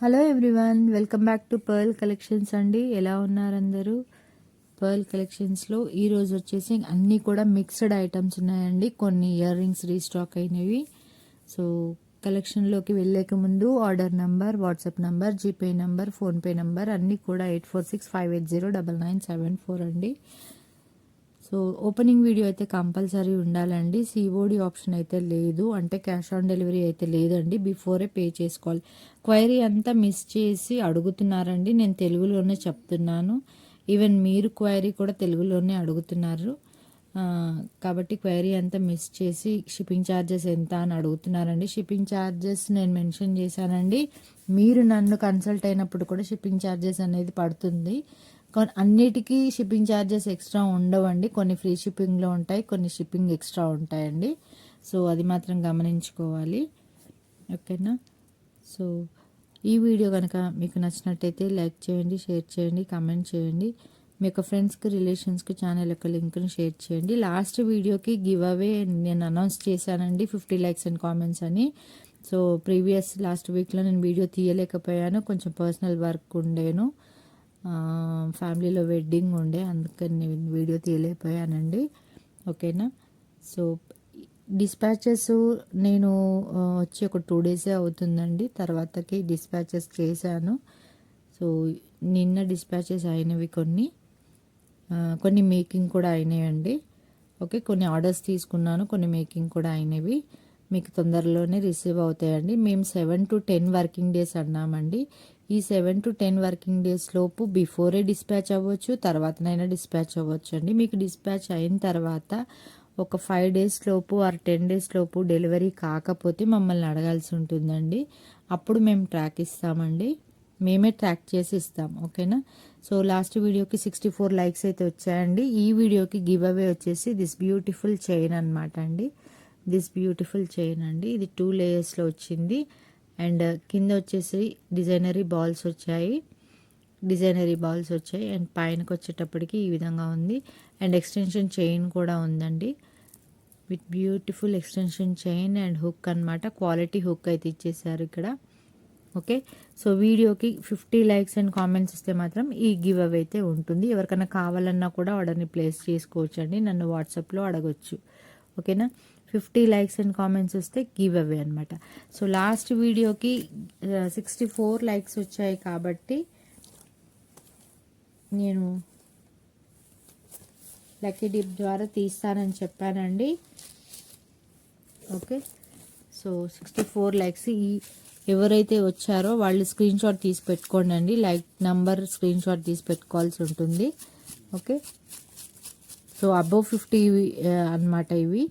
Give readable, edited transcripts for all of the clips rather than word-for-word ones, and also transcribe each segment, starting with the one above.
Hello everyone, welcome back to pearl collections అండి. ఎలా ఉన్నారు అందరూ? పర్ల్ కలెక్షన్స్లో ఈరోజు వచ్చేసి అన్నీ కూడా మిక్స్డ్ ఐటమ్స్ ఉన్నాయండి. కొన్ని ఇయర్ రింగ్స్ రీస్టాక్ అయినవి. సో కలెక్షన్లోకి వెళ్ళేక ముందు order number, WhatsApp number, GPay number, PhonePe number అన్నీ కూడా 8465809974 అండి. సో ఓపెనింగ్ వీడియో అయితే కంపల్సరీ ఉండాలండి. సిఓడి ఆప్షన్ అయితే లేదు, అంటే క్యాష్ ఆన్ డెలివరీ అయితే లేదండి. బిఫోరే పే చేసుకోవాలి. క్వైరీ అంతా మిస్ చేసి అడుగుతున్నారండి. నేను తెలుగులోనే చెప్తున్నాను. ఈవెన్ మీరు క్వైరీ కూడా తెలుగులోనే అడుగుతున్నారు. కాబట్టి క్వైరీ అంతా మిస్ చేసి షిప్పింగ్ ఛార్జెస్ ఎంత అని అడుగుతున్నారండి. షిప్పింగ్ ఛార్జెస్ నేను మెన్షన్ చేశానండి. మీరు నన్ను కన్సల్ట్ అయినప్పుడు కూడా షిప్పింగ్ ఛార్జెస్ అనేది పడుతుంది. అన్నిటికీ షిప్పింగ్ ఛార్జెస్ ఎక్స్ట్రా ఉండవండి. కొన్ని ఫ్రీ షిప్పింగ్లో ఉంటాయి, కొన్ని షిప్పింగ్ ఎక్స్ట్రా ఉంటాయండి. సో అది మాత్రం గమనించుకోవాలి, ఓకేనా? సో ఈ వీడియో కనుక మీకు నచ్చినట్టయితే లైక్ చేయండి, షేర్ చేయండి, కామెంట్ చేయండి. మీ యొక్క ఫ్రెండ్స్కి, రిలేషన్స్కి ఛానల్ యొక్క లింక్ని షేర్ చేయండి. లాస్ట్ వీడియోకి గివ్ అవే నేను అనౌన్స్ చేశానండి, 50 లైక్స్ అండ్ కామెంట్స్ అని. సో ప్రీవియస్ లాస్ట్ వీక్లో నేను వీడియో తీయలేకపోయాను, కొంచెం పర్సనల్ వర్క్ ఉండేను, ఫ్యామిలీలో వెడ్డింగ్ ఉండే, అందుకని నేను వీడియో తీయలేకపోయానండి, ఓకేనా? సో డిస్పాచెస్ నేను వచ్చి ఒక 2 డేసే అవుతుందండి, తర్వాతకి డిస్పాచెస్ చేశాను. సో నిన్న డిస్పాచెస్ అయినవి, కొన్ని మేకింగ్ కూడా అయినాయండి. ఓకే, కొన్ని ఆర్డర్స్ తీసుకున్నాను, కొన్ని మేకింగ్ కూడా అయినవి. మీకు తొందరలోనే రిసీవ్ అవుతాయండి. మేము 7 to 10 వర్కింగ్ డేస్ అన్నామండి. ఈ 7 to 10 వర్కింగ్ డేస్ లోపు బిఫోరే డిస్పాచ్ అవ్వచ్చు, తర్వాతనైనా డిస్పాచ్ అవ్వచ్చు అండి. మీకు డిస్పాచ్ అయిన తర్వాత ఒక 5 డేస్ లోపు ఆర్ 10 డేస్ లోపు డెలివరీ కాకపోతే మమ్మల్ని అడగాల్సి ఉంటుందండి. అప్పుడు మేము ట్రాక్ ఇస్తామండి, మేమే ట్రాక్ చేసి ఇస్తాం, ఓకేనా? సో లాస్ట్ వీడియోకి 64 లైక్స్ అయితే వచ్చాయండి. ఈ వీడియోకి గివ్ అవే వచ్చేసి దిస్ బ్యూటిఫుల్ చైన్ అనమాట అండి. దిస్ బ్యూటిఫుల్ చైన్ అండి. ఇది 2 లేయర్స్లో వచ్చింది. అండ్ కింద వచ్చేసి డిజైనరీ బాల్స్ వచ్చాయి, అండ్ పైనకి వచ్చేటప్పటికి ఈ విధంగా ఉంది. అండ్ ఎక్స్టెన్షన్ చైన్ కూడా ఉందండి, with beautiful extension chain and hook అనమాట. క్వాలిటీ హుక్ అయితే ఇచ్చేసారు ఇక్కడ, ఓకే? సో వీడియోకి 50 లైక్స్ అండ్ కామెంట్స్ ఇస్తే మాత్రం ఈ గివ్ అవే అయితే ఉంటుంది. ఎవరికైనా కావాలన్నా కూడా ఆర్డర్ని ప్లేస్ చేసుకోవచ్చు అండి, నన్ను వాట్సాప్లో అడగొచ్చు, ఓకేనా? 50 లైక్స్ అండ్ కామెంట్స్ వస్తే గివ్ అవే అనమాట. సో లాస్ట్ వీడియోకి 64 లైక్స్ వచ్చాయి కాబట్టి నేను లక్కీ డిప్ ద్వారా తీస్తానని చెప్పానండి, ఓకే? సో 64 లైక్స్ ఎవరైతే వచ్చారో వాళ్ళు స్క్రీన్ షాట్ తీసి పెట్టుకోండి అండి. లైక్ నంబర్ స్క్రీన్ షాట్ తీసి పెట్టుకోవాల్సి ఉంటుంది, ఓకే? సో అబోవ్ 50 అనమాట ఇవి.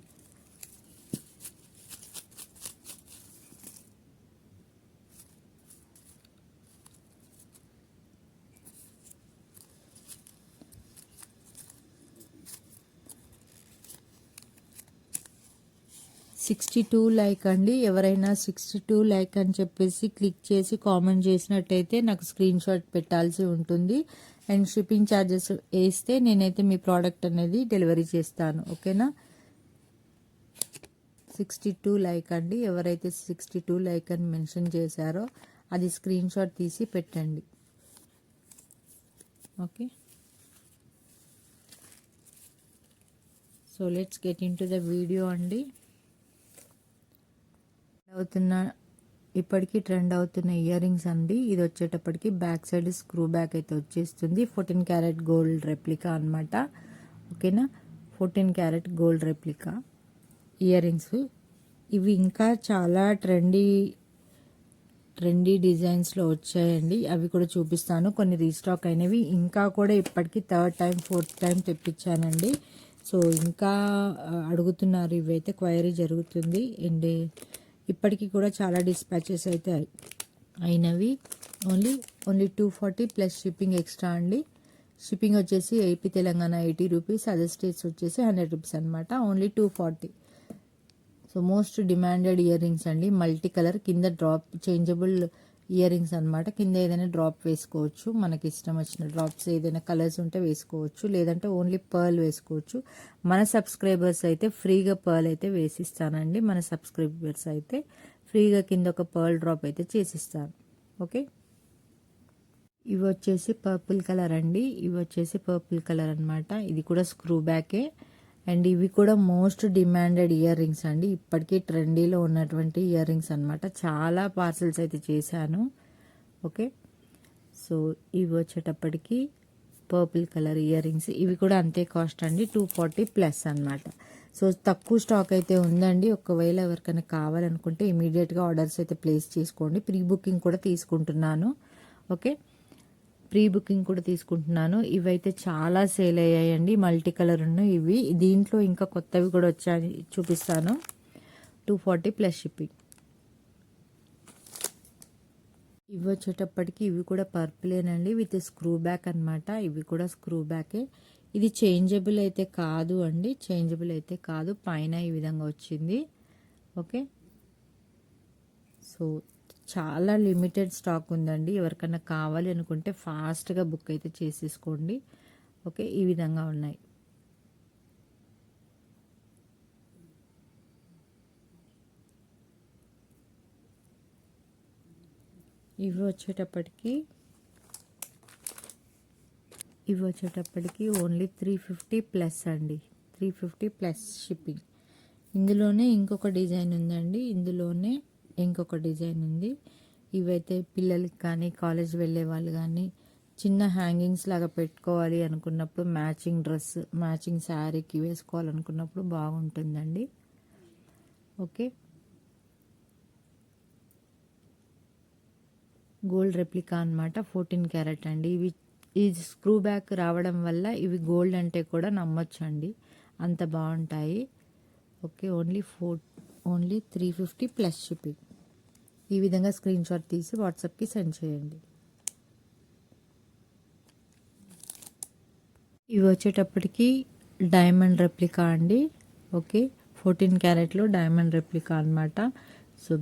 $62 లైక్ అండి. ఎవరైనా 62 లైక్ అని చెప్పేసి క్లిక్ చేసి కామెంట్ చేసినట్టయితే నాకు స్క్రీన్ షాట్ పెట్టాల్సి ఉంటుంది. అండ్ షిప్పింగ్ ఛార్జెస్ వేస్తే నేనైతే మీ ప్రోడక్ట్ అనేది డెలివరీ చేస్తాను, ఓకేనా? 62 లైక్ అండి. ఎవరైతే 62 లైక్ అని మెన్షన్ చేశారో అది స్క్రీన్ షాట్ తీసి పెట్టండి, okay? So let's get in to the video అండి. ఇప్పటికీ ట్రెండ్ అవుతున్న ఇయర్ రింగ్స్ అండి. ఇది వచ్చేటప్పటికి బ్యాక్ సైడ్ స్క్రూ బ్యాక్ అయితే వచ్చేస్తుంది. 14 క్యారెట్ గోల్డ్ రెప్లికా అనమాట, ఓకేనా? 14 carat gold replica ear rings. ఇవి ఇంకా చాలా ట్రెండీ డిజైన్స్లో వచ్చాయండి, అవి కూడా చూపిస్తాను. కొన్ని రీస్టాక్ అయినవి, ఇంకా కూడా ఇప్పటికీ 3rd time 4th time తెప్పించానండి. So ఇంకా అడుగుతున్నారు, ఇవైతే క్వైరీ జరుగుతుంది. అండ్ ఇప్పటికీ కూడా చాలా డిస్పాచెస్ అయితే అయినవి. ఓన్లీ 240 ప్లస్ షిప్పింగ్ ఎక్స్ట్రా అండి. షిప్పింగ్ వచ్చేసి AP Telangana 80 rupees, other states వచ్చేసి 100 రూపీస్ అనమాట. Only 240. So most demanded ear rings అండి. మల్టీ కలర్, కింద డ్రాప్ చేంజబుల్ ఇయర్ రింగ్స్ అనమాట. కింద ఏదైనా డ్రాప్ వేసుకోవచ్చు, మనకి ఇష్టం వచ్చిన డ్రాప్స్ ఏదైనా కలర్స్ ఉంటే వేసుకోవచ్చు, లేదంటే ఓన్లీ పర్ల్ వేసుకోవచ్చు. మన సబ్స్క్రైబర్స్ అయితే ఫ్రీగా పర్ల్ అయితే వేసిస్తానండి. మన సబ్స్క్రైబర్స్ అయితే ఫ్రీగా కింద ఒక పర్ల్ డ్రాప్ అయితే చేసిస్తాను, ఓకే? ఇవి వచ్చేసి పర్పుల్ కలర్ అండి. ఇవి వచ్చేసి పర్పుల్ కలర్ అనమాట. ఇది కూడా స్క్రూ బ్యాకే. అండ్ ఇవి కూడా మోస్ట్ డిమాండెడ్ ఇయర్ రింగ్స్ అండి. ఇప్పటికీ ట్రెండీలో ఉన్నటువంటి ఇయర్ రింగ్స్ అనమాట. చాలా పార్సల్స్ అయితే చేశాను. ఓకే, సో ఇవి వచ్చేటప్పటికి పర్పుల్ కలర్ ఇయర్ రింగ్స్. ఇవి కూడా అంతే కాస్ట్ అండి, 240 ప్లస్ అనమాట. సో తక్కువ స్టాక్ అయితే ఉందండి. ఒకవేళ ఎవరికైనా కావాలనుకుంటే ఇమీడియట్గా ఆర్డర్స్ అయితే ప్లేస్ చేసుకోండి. ప్రీ బుకింగ్ కూడా తీసుకుంటున్నాను. ఓకే, ప్రీ బుకింగ్ కూడా తీసుకుంటున్నాను. ఇవైతే చాలా సేల్ అయ్యాయండి. మల్టీ కలర్ ఉన్నాయి ఇవి. దీంట్లో ఇంకా కొత్తవి కూడా వచ్చాయి, చూపిస్తాను. 240 ప్లస్ షిప్పింగ్. ఇవి వచ్చేటప్పటికి ఇవి కూడా పర్పులేనండి, విత్ స్క్రూ బ్యాక్ అనమాట. ఇవి కూడా స్క్రూ బ్యాకే. ఇది చేంజబుల్ అయితే కాదు అండి, చేంజబుల్ అయితే కాదు. పైన ఈ విధంగా వచ్చింది. ఓకే, సో చాలా లిమిటెడ్ స్టాక్ ఉందండి. ఎవరికైనా కావాలి అనుకుంటే ఫాస్ట్గా బుక్ అయితే చేసేసుకోండి. ఓకే, ఈ విధంగా ఉన్నాయి. ఇవి వచ్చేటప్పటికి ఓన్లీ 350 ప్లస్ అండి, 350 ప్లస్ షిప్పింగ్. ఇందులోనే ఇంకొక డిజైన్ ఉందండి, ఇందులోనే ఇంకొక డిజైన్ ఉంది. ఇవైతే పిల్లలకి కానీ కాలేజ్ వెళ్ళే వాళ్ళు కానీ చిన్న హ్యాంగింగ్స్ లాగా పెట్టుకోవాలి అనుకున్నప్పుడు, మ్యాచింగ్ డ్రెస్, మ్యాచింగ్ శారీకి వేసుకోవాలనుకున్నప్పుడు బాగుంటుందండి. ఓకే, గోల్డ్ రెప్లికా అనమాట, 14 క్యారెట్ అండి. ఇవి ఈ స్క్రూ బ్యాక్ రావడం వల్ల ఇవి గోల్డ్ అంటే కూడా నమ్మొచ్చండి, అంత బాగుంటాయి. Okay, only 350 plus shipping. ఈ విధంగా స్క్రీన్ షాట్ తీసి వాట్సాప్కి సెండ్ చేయండి. ఇవి వచ్చేటప్పటికి డైమండ్ రెప్లికా అండి. ఓకే, 14 క్యారెట్లో డైమండ్ రెప్లికా అనమాట. సో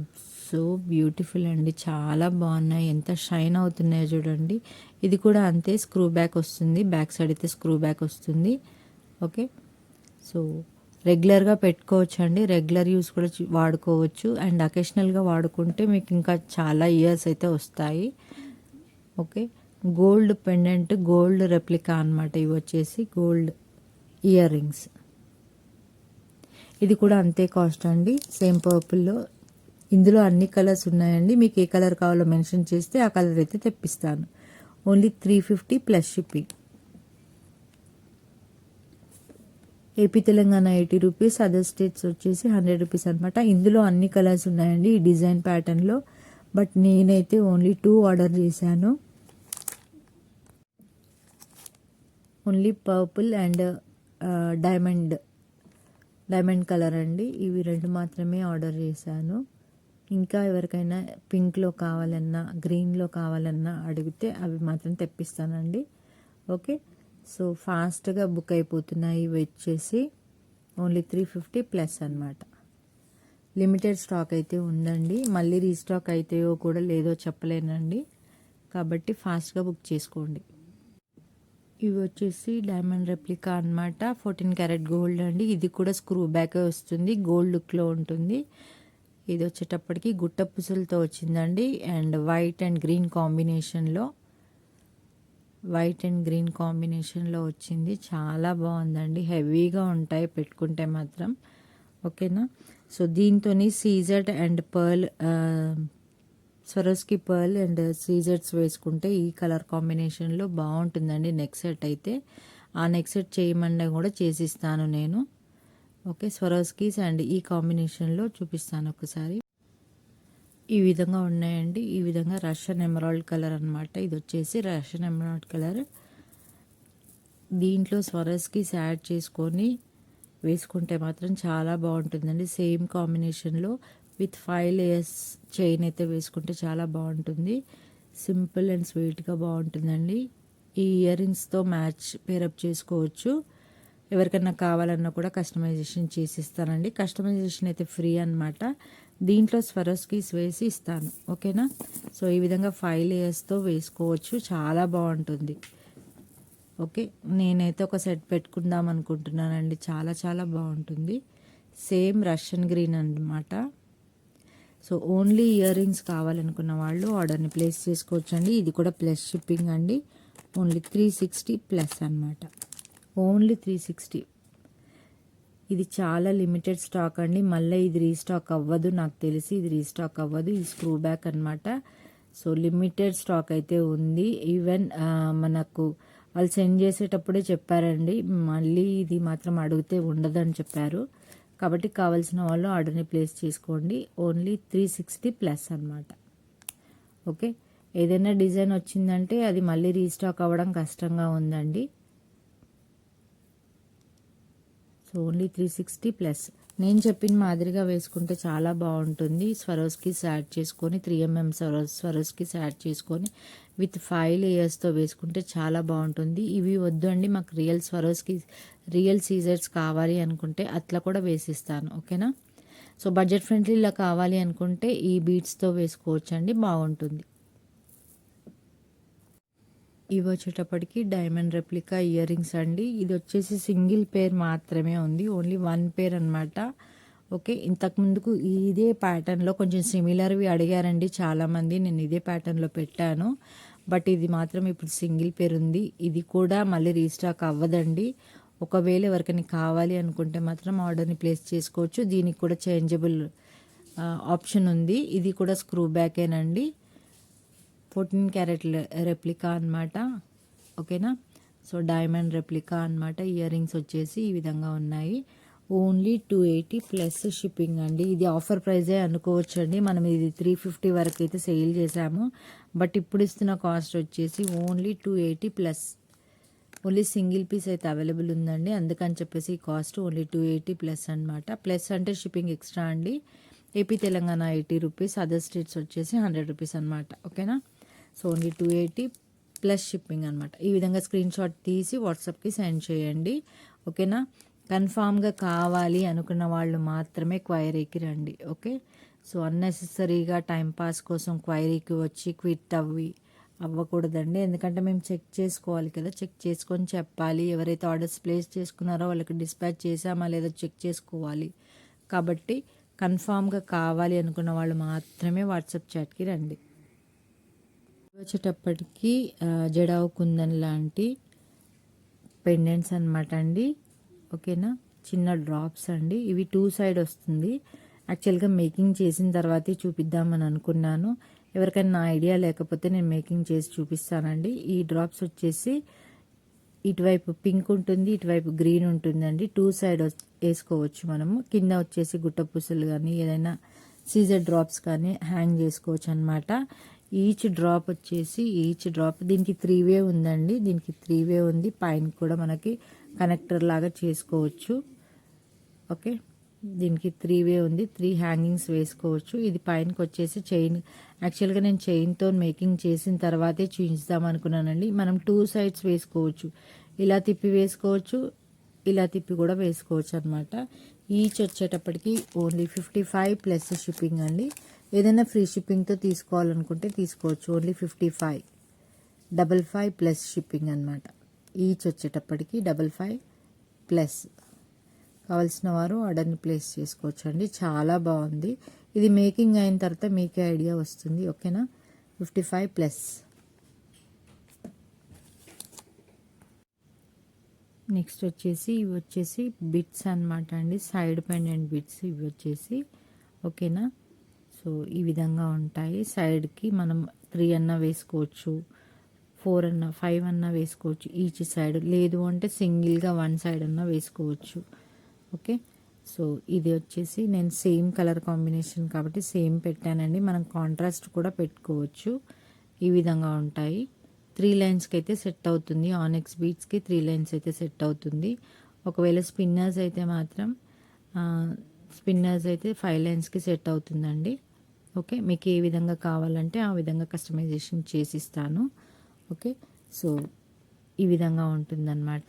సో బ్యూటిఫుల్ అండి, చాలా బాగున్నాయి. ఎంత షైన్ అవుతున్నాయో చూడండి. ఇది కూడా అంతే, స్క్రూ బ్యాక్ వస్తుంది. బ్యాక్ సైడ్ అయితే స్క్రూ బ్యాక్ వస్తుంది. ఓకే, సో రెగ్యులర్గా పెట్టుకోవచ్చు అండి, రెగ్యులర్ యూస్ కూడా వాడుకోవచ్చు. అండ్ అకేషనల్గా వాడుకుంటే మీకు ఇంకా చాలా ఇయర్స్ అయితే వస్తాయి. Okay, gold pendant, gold replica అనమాట. ఇవి వచ్చేసి గోల్డ్ ఇయర్ రింగ్స్. ఇది కూడా అంతే కాస్ట్ అండి, సేమ్ పర్పుల్లో. ఇందులో అన్ని కలర్స్ ఉన్నాయండి. మీకు ఏ కలర్ కావాలో మెన్షన్ చేస్తే ఆ కలర్ అయితే తెప్పిస్తాను. Only 350 plus shipping. AP Telangana 80 rupees, other states వచ్చేసి 100 రూపీస్ అనమాట. ఇందులో అన్ని కలర్స్ ఉన్నాయండి ఈ డిజైన్ ప్యాటర్న్లో. బట్ నేనైతే ఓన్లీ 2 ఆర్డర్ చేశాను. Only purple and diamond colour అండి. ఇవి 2 మాత్రమే ఆర్డర్ చేశాను. ఇంకా ఎవరికైనా పింక్లో కావాలన్నా, గ్రీన్లో కావాలన్నా అడిగితే అవి మాత్రం తెప్పిస్తానండి. ఓకే, సో ఫాస్ట్గా బుక్ అయిపోతున్నాయి. ఇవి వచ్చేసి ఓన్లీ 350 ప్లస్ అనమాట. లిమిటెడ్ స్టాక్ అయితే ఉందండి. మళ్ళీ రీస్టాక్ అయితేయో కూడా లేదో చెప్పలేనండి, కాబట్టి ఫాస్ట్గా బుక్ చేసుకోండి. ఇవి వచ్చేసి డైమండ్ రెప్లికా అనమాట, 14 క్యారెట్ గోల్డ్ అండి. ఇది కూడా స్క్రూ బ్యాక్ వస్తుంది, గోల్డ్ లుక్లో ఉంటుంది. ఇది వచ్చేటప్పటికి గుట్ట పుసులతో వచ్చిందండి. అండ్ వైట్ అండ్ గ్రీన్ కాంబినేషన్లో వచ్చింది. చాలా బాగుందండి, హెవీగా ఉంటాయి పెట్టుకుంటే మాత్రం. ఓకేనా, సో దీంతో సీజర్డ్ and pearl, Swarovski pearl and సీజర్డ్స్ వేసుకుంటే ఈ కలర్ కాంబినేషన్లో బాగుంటుందండి. నెక్ సెట్ అయితే ఆ నెక్ సెట్ చేయమన్నా కూడా చేసిస్తాను నేను. ఓకే, స్వరోస్కీస్ అండ్ ఈ కాంబినేషన్లో చూపిస్తాను ఒకసారి. ఈ విధంగా ఉన్నాయండి. ఈ విధంగా రష్యన్ ఎమరాల్డ్ కలర్ అనమాట. ఇది వచ్చేసి రష్యన్ ఎమరాల్డ్ కలర్. దీంట్లో స్వరోస్కీస్ యాడ్ చేసుకొని వేసుకుంటే మాత్రం చాలా బాగుంటుందండి. సేమ్ కాంబినేషన్లో విత్ 5 లేయర్స్ చైన్ అయితే వేసుకుంటే చాలా బాగుంటుంది. సింపుల్ అండ్ స్వీట్గా బాగుంటుందండి. ఈ ఇయర్ రింగ్స్తో పేరప్ చేసుకోవచ్చు. ఎవరికైనా కావాలన్నా కూడా కస్టమైజేషన్ చేసి ఇస్తానండి. కస్టమైజేషన్ అయితే ఫ్రీ అనమాట. దీంట్లో స్వరోస్కీస్ వేసి ఇస్తాను. ఓకేనా, సో ఈ విధంగా 5 లేయర్స్తో వేసుకోవచ్చు, చాలా బాగుంటుంది. ఓకే, నేనైతే ఒక సెట్ పెట్టుకుందాం అనుకుంటున్నానండి. చాలా చాలా బాగుంటుంది. సేమ్ రష్యన్ గ్రీన్ అనమాట. సో ఓన్లీ ఇయర్ రింగ్స్ కావాలనుకున్న వాళ్ళు ఆర్డర్ని ప్లేస్ చేసుకోవచ్చండి. ఇది కూడా ప్లస్ షిప్పింగ్ అండి. ఓన్లీ 360 ప్లస్ అనమాట. ఓన్లీ 360. ఇది చాలా లిమిటెడ్ స్టాక్ అండి. మళ్ళీ ఇది రీస్టాక్ అవ్వదు, నాకు తెలిసి ఇది రీస్టాక్ అవ్వదు. ఇది స్క్రూ బ్యాక్ అనమాట. సో లిమిటెడ్ స్టాక్ అయితే ఉంది. ఈవెన్ మనకు వాళ్ళు సెండ్ చేసేటప్పుడే చెప్పారండి, మళ్ళీ ఇది మాత్రం అడిగితే ఉండదని చెప్పారు. కాబట్టి కావాల్సిన వాళ్ళు ఆర్డర్ని ప్లేస్ చేసుకోండి. ఓన్లీ 360 ప్లస్ అనమాట. ఓకే, ఏదైనా డిజైన్ వచ్చిందంటే అది మళ్ళీ రీస్టాక్ అవ్వడం కష్టంగా ఉందండి. So only 360 plus. నేను చెప్పిన మాదిరిగా వేసుకుంటే చాలా బాగుంటుంది. స్వరోస్కిస్ యాడ్ చేసుకొని 3mm స్వరోస్కిస్ యాడ్ చేసుకొని విత్ 5 లేయర్స్తో వేసుకుంటే చాలా బాగుంటుంది. ఇవి వద్దు అండి, మాకు రియల్ సీజర్స్ కావాలి అనుకుంటే అట్లా కూడా వేసిస్తాను. ఓకేనా. సో బడ్జెట్ ఫ్రెండ్లీలా కావాలి అనుకుంటే ఈ బీడ్స్తో వేసుకోవచ్చండి, బాగుంటుంది. ఇవి వచ్చేటప్పటికి డైమండ్ రెప్లికా ఇయర్ రింగ్స్ అండి. ఇది వచ్చేసి సింగిల్ పేర్ మాత్రమే ఉంది, ఓన్లీ 1 పేర్ అనమాట. ఓకే, ఇంతకుముందుకు ఇదే ప్యాటర్న్లో కొంచెం సిమిలర్వి అడిగారండి చాలామంది, నేను ఇదే ప్యాటర్న్లో పెట్టాను. బట్ ఇది మాత్రం ఇప్పుడు సింగిల్ పేర్ ఉంది. ఇది కూడా మళ్ళీ రీస్టాక్ అవ్వదండి. ఒకవేళ ఎవరికైనా కావాలి అనుకుంటే మాత్రం ఆర్డర్ని ప్లేస్ చేసుకోవచ్చు. దీనికి కూడా చేంజబుల్ ఆప్షన్ ఉంది. ఇది కూడా స్క్రూ బ్యాకేనండి. 14 క్యారెట్ రెప్లికా అనమాట. ఓకేనా. సో డైమండ్ రెప్లికా అనమాట. ఇయర్ రింగ్స్ వచ్చేసి ఈ విధంగా ఉన్నాయి. ఓన్లీ 280 ప్లస్ షిప్పింగ్ అండి. ఇది ఆఫర్ ప్రైజే అనుకోవచ్చండి. మనం ఇది 350 వరకు అయితే సేల్ చేసాము. బట్ ఇప్పుడు ఇస్తున్న కాస్ట్ వచ్చేసి only 280 plus. Only single piece అయితే అవైలబుల్ ఉందండి, అందుకని చెప్పేసి ఈ కాస్ట్ ఓన్లీ 280 ప్లస్ అనమాట. ప్లస్ అంటే షిప్పింగ్ ఎక్స్ట్రా అండి. AP Telangana 80 rupees, other states వచ్చేసి 100 రూపీస్ అనమాట. ఓకేనా. సో ఓన్లీ 280 ప్లస్ షిప్పింగ్ అనమాట. ఈ విధంగా స్క్రీన్ షాట్ తీసి వాట్సాప్కి సెండ్ చేయండి. ఓకేనా. కన్ఫామ్గా కావాలి అనుకున్న వాళ్ళు మాత్రమే క్వైరీకి రండి. ఓకే. సో అన్నెసెసరీగా టైంపాస్ కోసం క్వైరీకి వచ్చి క్విట్ అవ్వకూడదండి. ఎందుకంటే మేము చెక్ చేసుకోవాలి కదా, చెక్ చేసుకొని చెప్పాలి. ఎవరైతే ఆర్డర్స్ ప్లేస్ చేసుకున్నారో వాళ్ళకి డిస్పాచ్ చేసామా లేదా చెక్ చేసుకోవాలి. కాబట్టి కన్ఫామ్గా కావాలి అనుకున్న వాళ్ళు మాత్రమే వాట్సాప్ చాట్కి రండి. వచ్చేటప్పటికి జడావు కుందన్ లాంటి పెండెంట్స్ అనమాట అండి. ఓకేనా. చిన్న డ్రాప్స్ అండి. ఇవి 2 సైడ్ వస్తుంది. యాక్చువల్గా మేకింగ్ చేసిన తర్వాతే చూపిద్దామని అనుకున్నాను. ఎవరికైనా నా ఐడియా లేకపోతే నేను మేకింగ్ చేసి చూపిస్తానండి. ఈ డ్రాప్స్ వచ్చేసి ఇటువైపు పింక్ ఉంటుంది, ఇటువైపు గ్రీన్ ఉంటుందండి. 2 సైడ్ వేసుకోవచ్చు మనము. కింద వచ్చేసి గుట్టపూసలు కానీ ఏదైనా సీజర్ డ్రాప్స్ కానీ హ్యాంగ్ చేసుకోవచ్చు అనమాట. ఈచ్ డ్రాప్ దీనికి 3 వే ఉందండి. దీనికి 3 వే ఉంది. పైన కూడా మనకి కనెక్టర్ లాగా చేసుకోవచ్చు. ఓకే, దీనికి 3 వే ఉంది. 3 హ్యాంగింగ్స్ వేసుకోవచ్చు. ఇది పైనకి వచ్చేసి చైన్. యాక్చువల్గా నేను చైన్తో మేకింగ్ చేసిన తర్వాతే చూపిద్దాం అనుకున్నానండి. మనం 2 సైడ్స్ వేసుకోవచ్చు. ఇలా తిప్పి వేసుకోవచ్చు, ఇలా తిప్పి కూడా వేసుకోవచ్చు అనమాట. ఈచ్ వచ్చేటప్పటికి ఓన్లీ 55 ప్లస్ షిప్పింగ్ అండి. ఏదైనా ఫ్రీ షిప్పింగ్తో తీసుకోవాలనుకుంటే తీసుకోవచ్చు. ఓన్లీ 55 ప్లస్ షిప్పింగ్ అనమాట. ఈచ్ వచ్చేటప్పటికి 55 ప్లస్. కావాల్సిన వారు ఆర్డర్ని ప్లేస్ చేసుకోవచ్చు అండి. చాలా బాగుంది. ఇది మేకింగ్ అయిన తర్వాత మీకే ఐడియా వస్తుంది. ఓకేనా. 55 ప్లస్. నెక్స్ట్ వచ్చేసి ఇవి వచ్చేసి బిట్స్ అనమాట అండి. సైడ్ పెండెంట్ బిట్స్ ఇవి వచ్చేసి. ఓకేనా. సో ఈ విధంగా ఉంటాయి. సైడ్కి మనం 3 అన్నా వేసుకోవచ్చు, 4 అన్నా 5 అన్నా వేసుకోవచ్చు ఈచ్ సైడ్. లేదు అంటే సింగిల్గా 1 సైడ్ అన్నా వేసుకోవచ్చు. ఓకే. సో ఇది వచ్చేసి నేను సేమ్ కలర్ కాంబినేషన్ కాబట్టి సేమ్ పెట్టానండి. మనం కాంట్రాస్ట్ కూడా పెట్టుకోవచ్చు. ఈ విధంగా ఉంటాయి. 3 లైన్స్కి అయితే సెట్ అవుతుంది. ఆనెక్స్ బీట్స్కి 3 లైన్స్ అయితే సెట్ అవుతుంది. ఒకవేళ స్పిన్నర్స్ అయితే మాత్రం 5 లైన్స్కి సెట్ అవుతుందండి. ఓకే, మీకు ఏ విధంగా కావాలంటే ఆ విధంగా కస్టమైజేషన్ చేసిస్తాను. ఓకే. సో ఈ విధంగా ఉంటుందన్నమాట.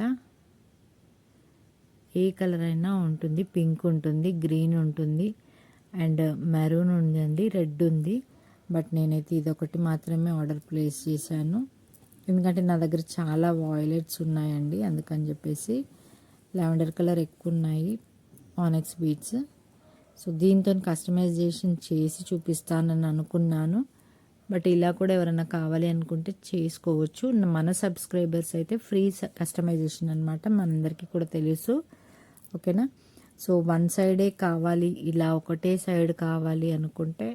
ఏ కలర్ అయినా ఉంటుంది. పింక్ ఉంటుంది, గ్రీన్ ఉంటుంది, అండ్ మెరూన్ ఉందండి, రెడ్ ఉంది. బట్ నేనైతే ఇదొకటి మాత్రమే ఆర్డర్ ప్లేస్ చేశాను. ఎందుకంటే నా దగ్గర చాలా వాయిలెట్స్ ఉన్నాయండి, అందుకని చెప్పేసి. లావెండర్ కలర్ ఎక్కువ ఉన్నాయి ఆనెక్స్ బీడ్స్. సో దీంతో కస్టమైజేషన్ చేసి చూపిస్తానని అనుకున్నాను. బట్ ఇలా కూడా ఎవరైనా కావాలి అనుకుంటే చేసుకోవచ్చు. మన సబ్స్క్రైబర్స్ అయితే ఫ్రీ కస్టమైజేషన్ అనమాట, మనందరికీ కూడా తెలుసు. ఓకేనా. సో వన్ సైడే కావాలి, ఇలా ఒకటే సైడ్ కావాలి అనుకుంటే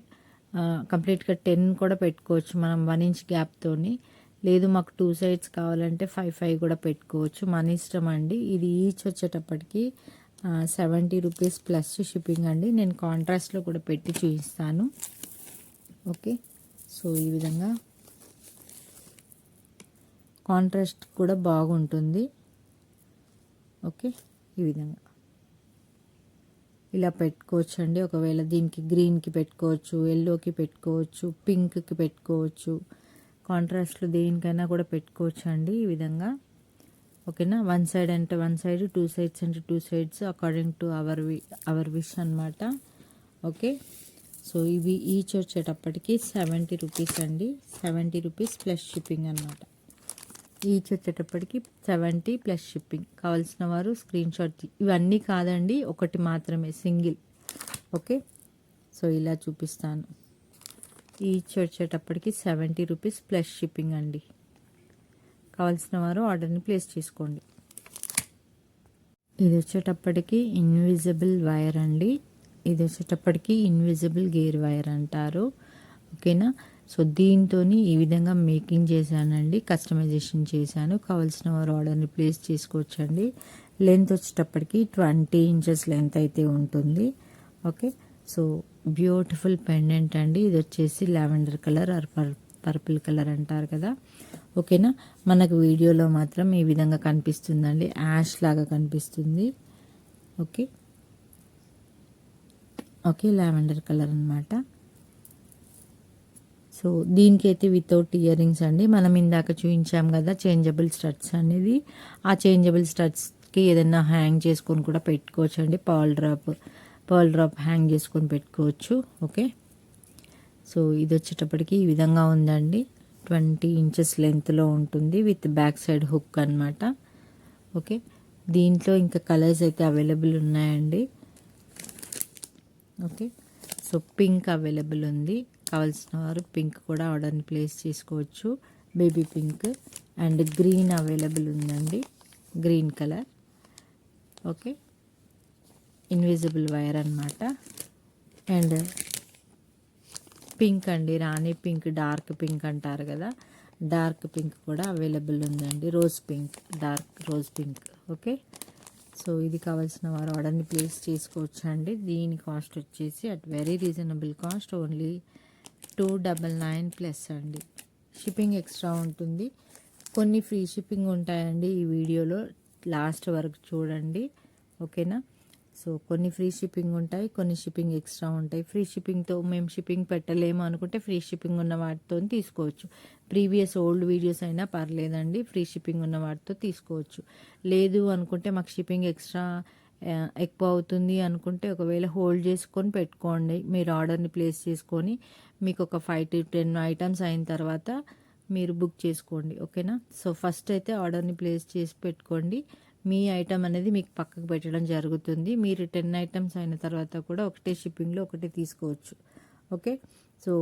కంప్లీట్గా 10 కూడా పెట్టుకోవచ్చు మనం 1 ఇంచ్ గ్యాప్తోని. లేదు మాకు 2 సైడ్స్ కావాలంటే 5 కూడా పెట్టుకోవచ్చు, మన ఇష్టం అండి. ఇది ఈచ్ వచ్చేటప్పటికి 70 రూపీస్ ప్లస్ షిప్పింగ్ అండి. నేను కాంట్రాస్ట్లో కూడా పెట్టి చూపిస్తాను. ఓకే. సో ఈ విధంగా కాంట్రాస్ట్ కూడా బాగుంటుంది. ఓకే, ఈ విధంగా ఇలా పెట్టుకోవచ్చు అండి. ఒకవేళ దీనికి గ్రీన్కి పెట్టుకోవచ్చు, ఎల్లోకి పెట్టుకోవచ్చు, పింక్కి పెట్టుకోవచ్చు, కాంట్రాస్ట్లో దేనికైనా కూడా పెట్టుకోవచ్చు అండి ఈ విధంగా. ఓకేనా. 1 సైడ్ అంటే 1 సైడ్, 2 సైడ్స్ అంటే 2 sides according to our wish అనమాట. ఓకే. సో ఇవి ఈచ్ వచ్చేటప్పటికి 70 రూపీస్ అండి. 70 రూపీస్ ప్లస్ షిప్పింగ్ అనమాట. ఈచ్ వచ్చేటప్పటికి 70 ప్లస్ షిప్పింగ్. కావాల్సిన వారు స్క్రీన్ షాట్. ఇవన్నీ కాదండి, ఒకటి మాత్రమే సింగిల్. ఓకే. సో ఇలా చూపిస్తాను. ఈచ్ వచ్చేటప్పటికి 70 రూపీస్ ప్లస్ షిప్పింగ్ అండి. కావాల్సిన వారు ఆర్డర్ని ప్లేస్ చేసుకోండి. ఇది వచ్చేటప్పటికి ఇన్విజిబుల్ వైర్ అండి. ఇది వచ్చేటప్పటికి ఇన్విజిబుల్ గేర్ వైర్ అంటారు. ఓకేనా. సో దీంతో ఈ విధంగా మేకింగ్ చేశానండి, కస్టమైజేషన్ చేశాను. కావాల్సిన వారు ఆర్డర్ని ప్లేస్ చేసుకోవచ్చండి. లెంత్ వచ్చేటప్పటికి 20 ఇంచెస్ లెంత్ అయితే ఉంటుంది. ఓకే. సో బ్యూటిఫుల్ పెండెంట్ అండి. ఇది వచ్చేసి lavender colour or purple colour అంటారు కదా. ఓకేనా. మనకు వీడియోలో మాత్రం ఈ విధంగా కనిపిస్తుందండి, యాష్ లాగా కనిపిస్తుంది. ఓకే. ఓకే, లావెండర్ కలర్ అనమాట. సో దీనికైతే వితౌట్ ఇయర్ రింగ్స్ అండి. మనం ఇందాక చూపించాం కదా చేంజబుల్ స్టడ్స్ అనేది. ఆ చేంజబుల్ స్టడ్స్కి ఏదైనా హ్యాంగ్ చేసుకొని కూడా పెట్టుకోవచ్చు అండి. పర్ల్ డ్రాప్ హ్యాంగ్ చేసుకొని పెట్టుకోవచ్చు. ఓకే. సో ఇది వచ్చేటప్పటికి ఈ విధంగా ఉందండి. 20 ఇంచెస్ లెంత్లో ఉంటుంది విత్ బ్యాక్ సైడ్ హుక్ అనమాట. ఓకే. దీంట్లో ఇంకా కలర్స్ అయితే అవైలబుల్ ఉన్నాయండి. ఓకే. సో పింక్ అవైలబుల్ ఉంది. కావాల్సిన వారు పింక్ కూడా ఆర్డర్ని ప్లేస్ చేసుకోవచ్చు. Baby pink and green available ఉందండి, green colour. Okay. Invisible wire అనమాట. అండ్ పింక్ అండి, రాణి పింక్, డార్క్ పింక్ అంటారు కదా, డార్క్ పింక్ కూడా అవైలబుల్ ఉందండి. Rose pink, dark rose pink. Okay. So ఇది కావాల్సిన వారు ఆర్డర్ని ప్లేస్ చేసుకోవచ్చు అండి. దీని కాస్ట్ వచ్చేసి at very reasonable cost, only 299 plus అండి. షిప్పింగ్ ఎక్స్ట్రా ఉంటుంది. కొన్ని ఫ్రీ షిప్పింగ్ ఉంటాయండి ఈ వీడియోలో, లాస్ట్ వరకు చూడండి. ఓకేనా. సో కొన్ని ఫ్రీ షిప్పింగ్ ఉంటాయి, కొన్ని షిప్పింగ్ ఎక్స్ట్రా ఉంటాయి. ఫ్రీ షిప్పింగ్తో మేము షిప్పింగ్ పెట్టలేము అనుకుంటే ఫ్రీ షిప్పింగ్ ఉన్న వాటితో తీసుకోవచ్చు. ప్రీవియస్ ఓల్డ్ వీడియోస్ అయినా పర్లేదండి, ఫ్రీ షిప్పింగ్ ఉన్న వాటితో తీసుకోవచ్చు. లేదు అనుకుంటే మాకు షిప్పింగ్ ఎక్స్ట్రా ఎక్కువ అవుతుంది అనుకుంటే ఒకవేళ హోల్డ్ చేసుకొని పెట్టుకోండి. మీరు ఆర్డర్ని ప్లేస్ చేసుకొని మీకు ఒక 5 to 10 ఐటమ్స్ అయిన తర్వాత మీరు బుక్ చేసుకోండి. ఓకేనా. సో ఫస్ట్ అయితే ఆర్డర్ని ప్లేస్ చేసి పెట్టుకోండి. మీ ఐటమ్ అనేది మీకు పక్కకు పెట్టడం జరుగుతుంది. మీరు 10 ఐటమ్స్ అయిన తర్వాత కూడా ఒకటే షిప్పింగ్లో ఒకటే తీసుకోవచ్చు. ఓకే. సో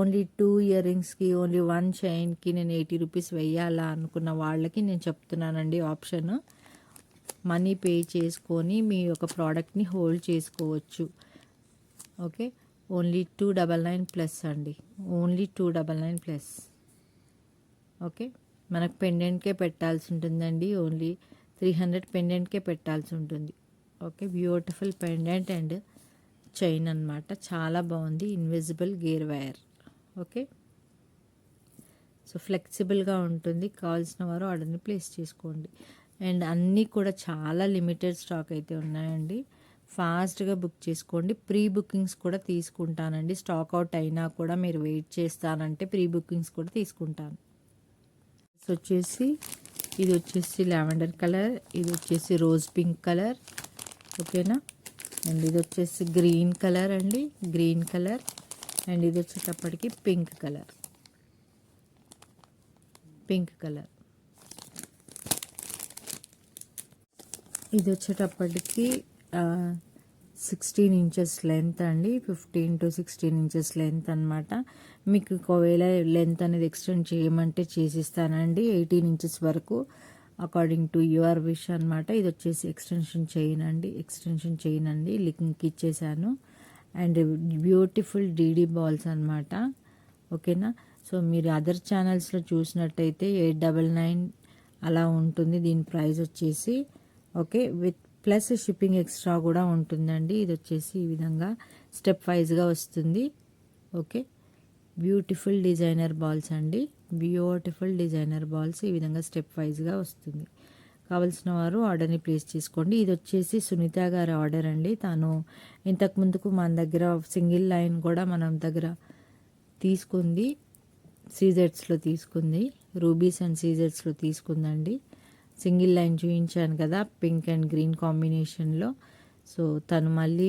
ఓన్లీ 2 ఇయర్ రింగ్స్కి, ఓన్లీ 1 చైన్కి నేను 80 రూపీస్ వెయ్యాలా అనుకున్న వాళ్ళకి నేను చెప్తున్నానండి ఆప్షన్. మనీ పే చేసుకొని మీ యొక్క ప్రోడక్ట్ని హోల్డ్ చేసుకోవచ్చు. ఓకే. ఓన్లీ 299 ప్లస్ అండి, ఓన్లీ 299 ప్లస్. ఓకే. మనకు పెండెంట్కే పెట్టాల్సి ఉంటుందండి, ఓన్లీ 300 పెండెంట్కే పెట్టాల్సి ఉంటుంది. Okay. Beautiful pendant and chain అనమాట, చాలా బాగుంది. Invisible gear wire. Okay. So ఫ్లెక్సిబుల్గా ఉంటుంది. కావాల్సిన వారు ఆర్డర్ని ప్లేస్ చేసుకోండి. అండ్ అన్నీ కూడా చాలా లిమిటెడ్ స్టాక్ అయితే ఉన్నాయండి, ఫాస్ట్గా బుక్ చేసుకోండి. ప్రీ బుకింగ్స్ కూడా తీసుకుంటానండి. స్టాక్ అవుట్ అయినా కూడా మీరు వెయిట్ చేస్తానంటే ప్రీ బుకింగ్స్ కూడా తీసుకుంటాను. ఇది వచ్చేసి లావెండర్ కలర్, ఇది వచ్చేసి రోజ్ పింక్ కలర్. ఓకేనా. అండ్ ఇది వచ్చేసి గ్రీన్ కలర్ అండి, గ్రీన్ కలర్. అండ్ ఇది వచ్చేటప్పటికి పింక్ కలర్, పింక్ కలర్. ఇది వచ్చేటప్పటికి 16 ఇంచెస్ లెంత్ అండి, 15 to 16 ఇంచెస్ లెంత్ అనమాట. మీకు ఒకవేళ లెంత్ అనేది ఎక్స్టెండ్ చేయమంటే చేసిస్తానండి 18 ఇంచెస్ వరకు, అకార్డింగ్ టు యువర్ విష్ అనమాట. ఇది వచ్చేసి ఎక్స్టెన్షన్ చైన్ అండి, లింక్ ఇచ్చేసాను. అండ్ బ్యూటిఫుల్ డీడీ బాల్స్ అనమాట. ఓకేనా. సో మీరు అదర్ ఛానల్స్లో చూసినట్టయితే 899 అలా ఉంటుంది దీని ప్రైస్ వచ్చేసి. Okay, with plus shipping extra కూడా ఉంటుందండి. ఇది వచ్చేసి ఈ విధంగా స్టెప్ వైజ్గా వస్తుంది. ఓకే, బ్యూటిఫుల్ డిజైనర్ బాల్స్ అండి, బ్యూటిఫుల్ డిజైనర్ బాల్స్ ఈ విధంగా స్టెప్ వైజ్గా వస్తుంది. కావలసిన వారు ఆర్డర్ని ప్లేస్ చేసుకోండి. ఇది వచ్చేసి సునీత గారి ఆర్డర్ అండి. తను ఇంతకు ముందుకు మన దగ్గర సింగిల్ లైన్ కూడా మనం దగ్గర తీసుకుంది, సీజెట్స్లో తీసుకుంది, రూబీస్ అండ్ సీజెట్స్లో తీసుకుందండి. సింగిల్ లైన్ చూపించాను కదా పింక్ అండ్ గ్రీన్ కాంబినేషన్లో. సో తను మళ్ళీ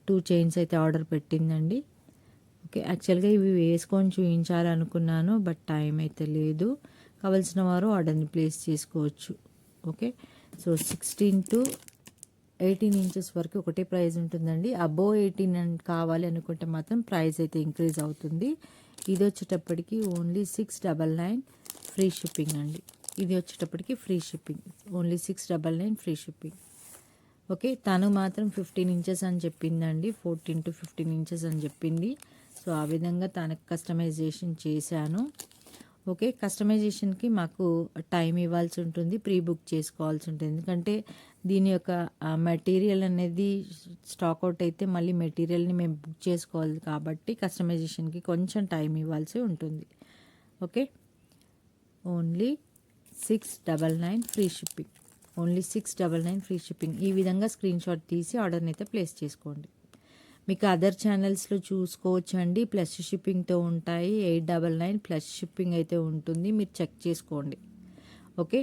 2 చైన్స్ అయితే ఆర్డర్ పెట్టిందండి. ఓకే, యాక్చువల్గా ఇవి వేసుకొని చూపించాలనుకున్నాను, బట్ టైం అయితే లేదు. కావలసిన వారు ఆర్డర్ని ప్లేస్ చేసుకోవచ్చు. ఓకే, సో 16 to 18 ఇంచెస్ వరకు ఒకటే ప్రైస్ ఉంటుందండి. అబోవ్ 18 కావాలి అనుకుంటే మాత్రం ప్రైస్ అయితే ఇంక్రీజ్ అవుతుంది. ఇది వచ్చేటప్పటికి ఓన్లీ 699 ఫ్రీ షిప్పింగ్ అండి. ఇది వచ్చేటప్పటికి free shipping, only 699 free shipping. Okay, తను మాత్రం 15 ఇంచెస్ అని చెప్పిందండి, 14 to 15 ఇంచెస్ అని చెప్పింది. సో ఆ విధంగా తనకు కస్టమైజేషన్ చేశాను. ఓకే, కస్టమైజేషన్కి మాకు టైం ఇవ్వాల్సి ఉంటుంది, ప్రీ బుక్ చేసుకోవాల్సి ఉంటుంది. ఎందుకంటే దీని యొక్క మెటీరియల్ అనేది స్టాక్ అవుట్ అయితే మళ్ళీ మెటీరియల్ని మేము బుక్ చేసుకోవాలి కాబట్టి కస్టమైజేషన్కి కొంచెం టైం ఇవ్వాల్సి ఉంటుంది. Okay, only 699 free shipping, only 699 free shipping. ఈ విధంగా స్క్రీన్ షాట్ తీసి ఆర్డర్ని అయితే ప్లేస్ చేసుకోండి. మీకు అదర్ ఛానల్స్లో చూసుకోవచ్చు అండి, ప్లస్ షిప్పింగ్తో ఉంటాయి. 899 ప్లస్ షిప్పింగ్ అయితే ఉంటుంది, మీరు చెక్ చేసుకోండి. ఓకే,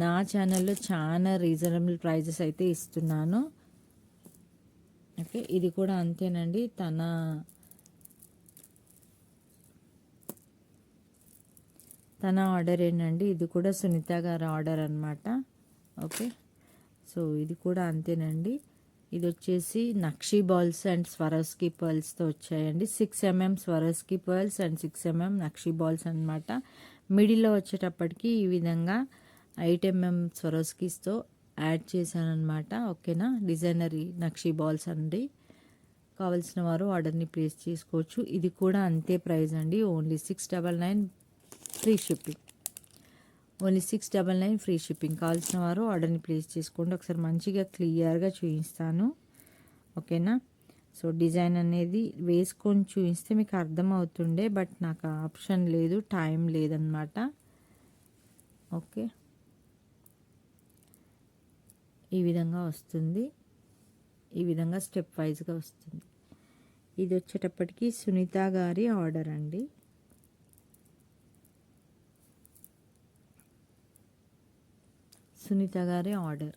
నా ఛానల్లో చాలా రీజనబుల్ ప్రైజెస్ అయితే ఇస్తున్నాను. ఓకే, ఇది కూడా అంతేనండి, తన ఆర్డర్ ఏంటండి, ఇది కూడా సునీత గారి ఆర్డర్ అనమాట. ఓకే, సో ఇది కూడా అంతేనండి. ఇది వచ్చేసి నక్షీ బాల్స్ అండ్ స్వరోస్కీ పర్ల్స్తో వచ్చాయండి. 6mm Swarovski pearls and 6mm nakshi balls అనమాట. మిడిల్లో వచ్చేటప్పటికి ఈ విధంగా 8mm స్వరోస్కీస్తో యాడ్ చేశాను అనమాట. ఓకేనా, డిజైనరీ నక్షీ బాల్స్ అండి. కావలసిన వారు ఆర్డర్ని ప్లేస్ చేసుకోవచ్చు. ఇది కూడా అంతే ప్రైస్ అండి, only 699 free shipping, only 699 free shipping. కావాల్సిన వారు ఆర్డర్ని ప్లేస్ చేసుకోండి. ఒకసారి మంచిగా క్లియర్గా చూపిస్తాను. ఓకేనా, సో డిజైన్ అనేది వేసుకొని చూపిస్తే మీకు అర్థం అవుతుండే, బట్ నాకు ఆప్షన్ లేదు, టైం లేదనమాట. ఓకే, ఈ విధంగా వస్తుంది, ఈ విధంగా స్టెప్ వైజ్గా వస్తుంది. ఇది వచ్చేటప్పటికి సునీత గారి ఆర్డర్ అండి. సునీత గారి ఆర్డర్.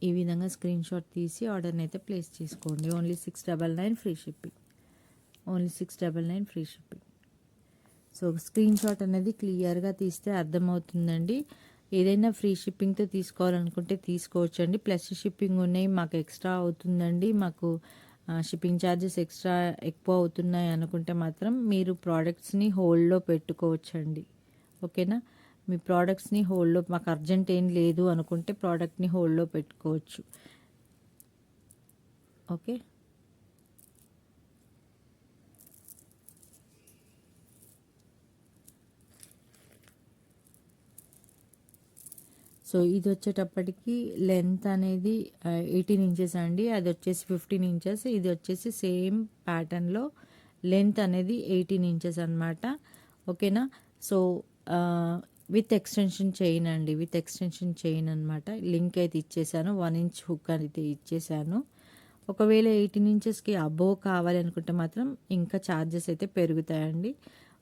ఈ విధంగా స్క్రీన్ షాట్ తీసి ఆర్డర్ని అయితే ప్లేస్ చేసుకోండి. Only 699 free shipping, only 699 free shipping. So screen shot అనేది క్లియర్గా తీస్తే అర్థమవుతుందండి. ఏదైనా ఫ్రీ షిప్పింగ్తో తీసుకోవాలనుకుంటే తీసుకోవచ్చండి. ప్లస్ షిప్పింగ్ ఉన్నాయి, మాకు ఎక్స్ట్రా అవుతుందండి, మాకు షిప్పింగ్ ఛార్జెస్ ఎక్స్ట్రా ఎక్కువ అవుతున్నాయి అనుకుంటే మాత్రం మీరు ప్రోడక్ట్స్ని హోల్డ్లో పెట్టుకోవచ్చండి. ఓకేనా, మీ ప్రోడక్ట్స్ని హోల్డ్లో, మాకు అర్జెంట్ ఏం లేదు అనుకుంటే ప్రోడక్ట్ని హోల్డ్లో పెట్టుకోవచ్చు. ఓకే, సో ఇది వచ్చేటప్పటికి లెంత్ అనేది 18 ఇంచెస్ అండి, అది వచ్చేసి 15 ఇంచెస్. ఇది వచ్చేసి సేమ్ ప్యాటర్న్లో లెంత్ అనేది 18 ఇంచెస్ అనమాట. ఓకేనా, సో విత్ ఎక్స్టెన్షన్ చైన్ అండి, విత్ ఎక్స్టెన్షన్ చైన్ అనమాట. లింక్ అయితే ఇచ్చేసాను, 1 inch హుక్ అయితే ఇచ్చేసాను. ఒకవేళ 18 ఇంచెస్కి అబోవ్ కావాలి అనుకుంటే మాత్రం ఇంకా ఛార్జెస్ అయితే పెరుగుతాయండి.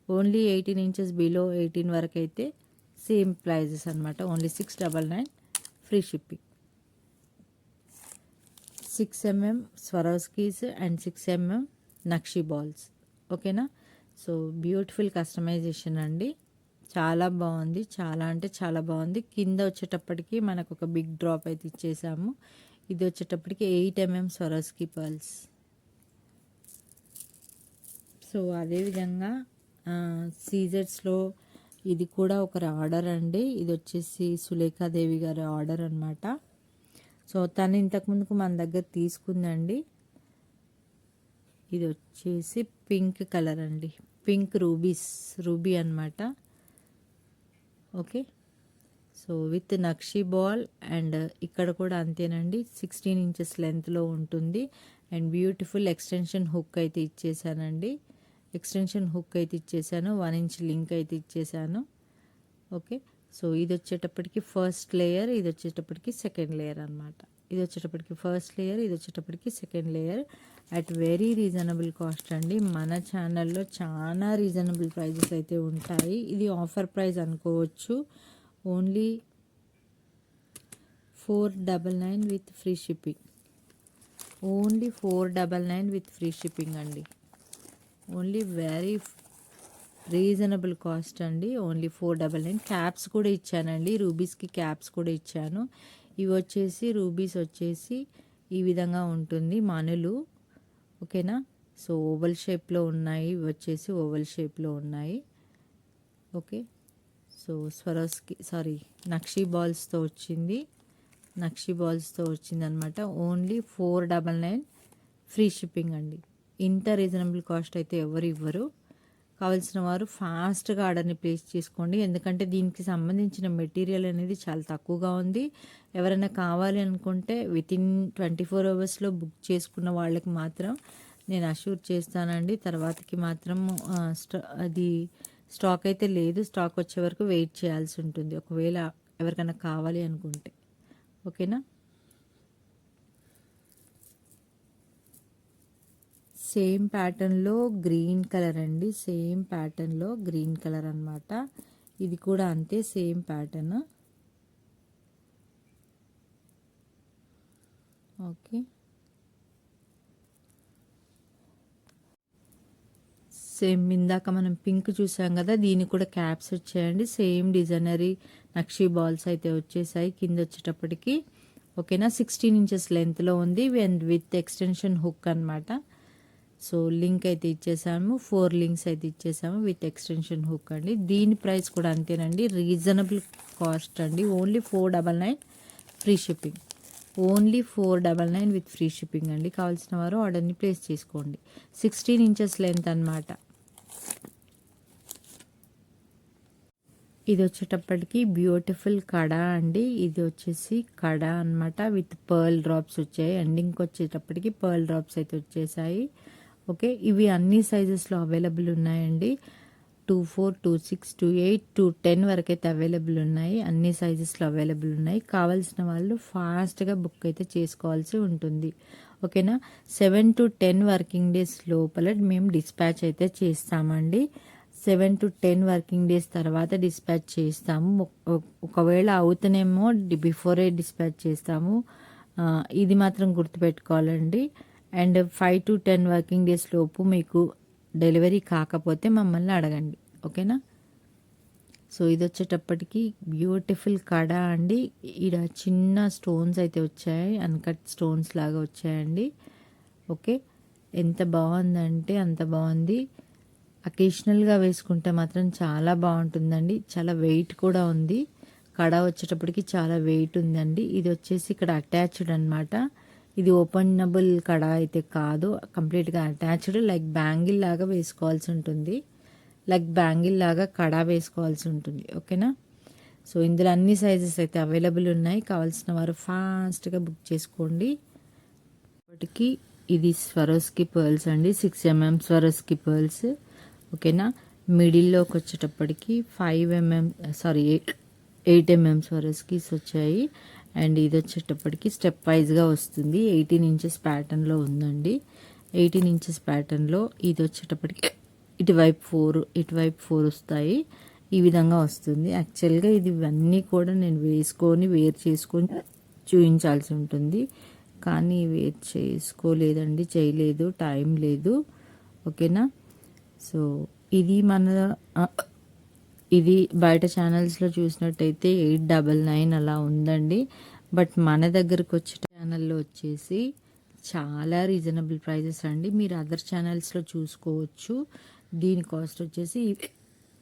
ఓన్లీ 18 ఇంచెస్ బిలో 18 వరకు అయితే సేమ్ ప్రైజెస్ అనమాట, only 699 free shipping. 6mm Swarovskis and 6mm nakshi balls. ఓకేనా, సో బ్యూటిఫుల్ కస్టమైజేషన్ అండి, చాలా బాగుంది, చాలా అంటే చాలా బాగుంది. కింద వచ్చేటప్పటికి మనకు ఒక బిగ్ డ్రాప్ అయితే ఇచ్చేసాము. ఇది వచ్చేటప్పటికి 8 mm స్వరోస్కి పర్ల్స్. సో అదేవిధంగా సీజర్స్లో ఇది కూడా ఒకరి ఆర్డర్ అండి. ఇది వచ్చేసి సులేఖాదేవి గారి ఆర్డర్ అనమాట. సో తను ఇంతకుముందుకు మన దగ్గర తీసుకుందండి. ఇది వచ్చేసి పింక్ కలర్ అండి, పింక్ రూబీ అనమాట. Okay, so with nakshi ball and ఇక్కడ కూడా అంతేనండి, 16 inches లెంత్లో ఉంటుంది. అండ్ బ్యూటిఫుల్ ఎక్స్టెన్షన్ హుక్ అయితే ఇచ్చేసానండి. 1 inch లింక్ అయితే ఇచ్చేసాను. ఓకే, సో ఇది వచ్చేటప్పటికి ఫస్ట్ లేయర్, ఇది వచ్చేటప్పటికి సెకండ్ లేయర్ అనమాట. ఇది వచ్చేటప్పటికి ఫస్ట్ లేయర్, ఇది వచ్చేటప్పటికి second layer at very reasonable cost అండి. మన ఛానల్లో చాలా రీజనబుల్ ప్రైజెస్ అయితే ఉంటాయి. ఇది ఆఫర్ ప్రైస్ అనుకోవచ్చు. Only 499 with free shipping. Only 499 with free shipping అండి. ఓన్లీ వెరీ రీజనబుల్ కాస్ట్ అండి. ఓన్లీ 499. క్యాప్స్ కూడా ఇచ్చానండి, రూబీస్కి క్యాప్స్ కూడా ఇచ్చాను. ఇవి వచ్చేసి రూబీస్ వచ్చేసి ఈ విధంగా ఉంటుంది మనులు. ఓకేనా, సో ఓవల్ షేప్లో ఉన్నాయి, ఇవి వచ్చేసి ఓవల్ షేప్లో ఉన్నాయి. ఓకే, సో నక్షి బాల్స్తో వచ్చింది అనమాట. ఓన్లీ 499 ఫ్రీ షిప్పింగ్ అండి. ఇంత రీజనబుల్ కాస్ట్ అయితే ఎవరు ఇవ్వరు. కావాల్సిన వారు ఫాస్ట్గా ఆర్డర్ని ప్లేస్ చేసుకోండి, ఎందుకంటే దీనికి సంబంధించిన మెటీరియల్ అనేది చాలా తక్కువగా ఉంది. ఎవరైనా కావాలి అనుకుంటే వితిన్ 24 hours బుక్ చేసుకున్న వాళ్ళకి మాత్రం నేను అష్యూర్ చేస్తానండి. తర్వాతకి మాత్రం అది స్టాక్ అయితే లేదు. స్టాక్ వచ్చే వరకు వెయిట్ చేయాల్సి ఉంటుంది, ఒకవేళ ఎవరికైనా కావాలి అనుకుంటే. ఓకేనా, సేమ్ ప్యాటర్న్లో గ్రీన్ కలర్ అండి, సేమ్ ప్యాటర్న్లో గ్రీన్ కలర్ అనమాట. ఇది కూడా అంతే, సేమ్ ప్యాటర్న్. ఓకే, సేమ్ ఇందాక మనం పింక్ చూసాం కదా, దీనికి కూడా క్యాప్స్ వచ్చాయండి. సేమ్ డిజైనరీ నక్షి బాల్స్ అయితే వచ్చేసాయి కింద వచ్చేటప్పటికి. ఓకేనా, 16 inches లెంత్లో ఉంది అండ్ విత్ ఎక్స్టెన్షన్ హుక్ అనమాట. సో లింక్ అయితే ఇచ్చేసాము, 4 links అయితే ఇచ్చేసాము విత్ ఎక్స్టెన్షన్ హుక్ అండి. దీని ప్రైస్ కూడా అంతేనండి, రీజనబుల్ కాస్ట్ అండి. Only 499 free shipping. Only 499 with free shipping అండి. కావాల్సిన వారు ఆర్డర్ని ప్లేస్ చేసుకోండి. 16 inches లెంత్ అనమాట. ఇది వచ్చేటప్పటికి బ్యూటిఫుల్ కడా అండి. ఇది వచ్చేసి కడా అనమాట విత్ పర్ల్ డ్రాప్స్ వచ్చాయి. ఎండింగ్కి వచ్చేటప్పటికి పర్ల్ డ్రాప్స్ అయితే వచ్చేసాయి. ఓకే, ఇవి అన్ని సైజెస్లో అవైలబుల్ ఉన్నాయండి. 24, 26, 28, 210 వరకు అయితే అవైలబుల్ ఉన్నాయి. అన్ని సైజెస్లో అవైలబుల్ ఉన్నాయి. కావాల్సిన వాళ్ళు ఫాస్ట్గా బుక్ అయితే చేసుకోవాల్సి ఉంటుంది. ఓకేనా, 7 to 10 వర్కింగ్ డేస్ లోపల మేము డిస్పాచ్ అయితే చేస్తామండి. 7 to 10 వర్కింగ్ డేస్ తర్వాత డిస్పాచ్ చేస్తాము. ఒకవేళ అవుతనేమో బిఫోరే డిస్పాచ్ చేస్తాము, ఇది మాత్రం గుర్తుపెట్టుకోవాలండి. అండ్ 5 to 10 వర్కింగ్ డేస్ లోపు మీకు డెలివరీ కాకపోతే మమ్మల్ని అడగండి. ఓకేనా, సో ఇది వచ్చేటప్పటికి బ్యూటిఫుల్ కడా అండి. ఇక్కడ చిన్న స్టోన్స్ అయితే వచ్చాయి, అన్కట్ స్టోన్స్ లాగా వచ్చాయండి. ఓకే, ఎంత బాగుందంటే అంత బాగుంది. అకేషనల్గా వేసుకుంటే మాత్రం చాలా బాగుంటుందండి. చాలా వెయిట్ కూడా ఉంది. కడా వచ్చేటప్పటికి చాలా వెయిట్ ఉందండి. ఇది వచ్చేసి ఇక్కడ అటాచ్డ్ అనమాట. ఇది ఓపెనబుల్ కడా అయితే కాదు, కంప్లీట్గా అటాచ్డ్. లైక్ బ్యాంగిల్ లాగా వేసుకోవాల్సి ఉంటుంది, కడా వేసుకోవాల్సి ఉంటుంది. ఓకేనా, సో ఇందులో అన్ని సైజెస్ అయితే అవైలబుల్ ఉన్నాయి. కావాల్సిన వారు ఫాస్ట్గా బుక్ చేసుకోండి. ఇప్పటికి ఇది స్వరోస్కి పర్ల్స్ అండి, 6 mm స్వరోస్కి పర్ల్స్. ఓకేనా, మిడిల్లోకి వచ్చేటప్పటికి 8 mm స్వరోస్కీస్ వచ్చాయి. అండ్ ఇది వచ్చేటప్పటికి స్టెప్ వైజ్గా వస్తుంది. 18 inches ప్యాటర్న్లో ఉందండి. 18 inches ప్యాటర్న్లో ఇది వచ్చేటప్పటికి ఇటువైపు 4 వస్తాయి. ఈ విధంగా వస్తుంది. యాక్చువల్గా ఇది ఇవన్నీ కూడా నేను వేర్ చేసుకొని చూపించాల్సి ఉంటుంది, కానీ వేర్ చేసుకోలేదండి, చేయలేదు, టైం లేదు. ఓకేనా, సో ఇది బయట ఛానల్స్లో చూసినట్టయితే 899 అలా ఉందండి. బట్ మన దగ్గరకు వచ్చే ఛానల్లో వచ్చేసి చాలా రీజనబుల్ ప్రైజెస్ అండి. మీరు అదర్ ఛానల్స్లో చూసుకోవచ్చు. దీని కాస్ట్ వచ్చేసి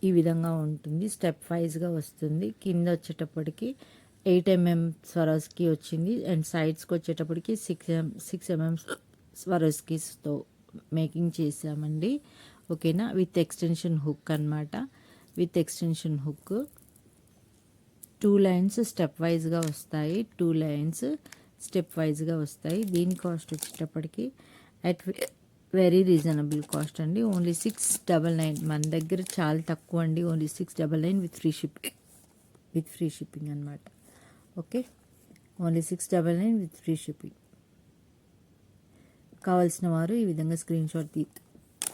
ఈ విధంగా ఉంటుంది. స్టెప్ వైజ్గా వస్తుంది. కింద వచ్చేటప్పటికి 8 mm స్వరోస్కి వచ్చింది అండ్ సైడ్స్కి వచ్చేటప్పటికి 6 mm స్వరోస్కీస్తో మేకింగ్ చేసామండి. ఓకేనా, విత్ ఎక్స్టెన్షన్ హుక్ అనమాట. With extension hook 2 lines step వైజ్గా వస్తాయి. 2 లైన్స్ స్టెప్ వైజ్గా వస్తాయి. దీని కాస్ట్ వచ్చేటప్పటికి అట్ వెరీ రీజనబుల్ కాస్ట్ అండి. ఓన్లీ 699. మన దగ్గర చాలా తక్కువ అండి. ఓన్లీ 699 విత్ ఫ్రీ షిప్పింగ్ అనమాట. Okay, only 699 with free shipping. కావాల్సిన వారు ఈ విధంగా స్క్రీన్ షాట్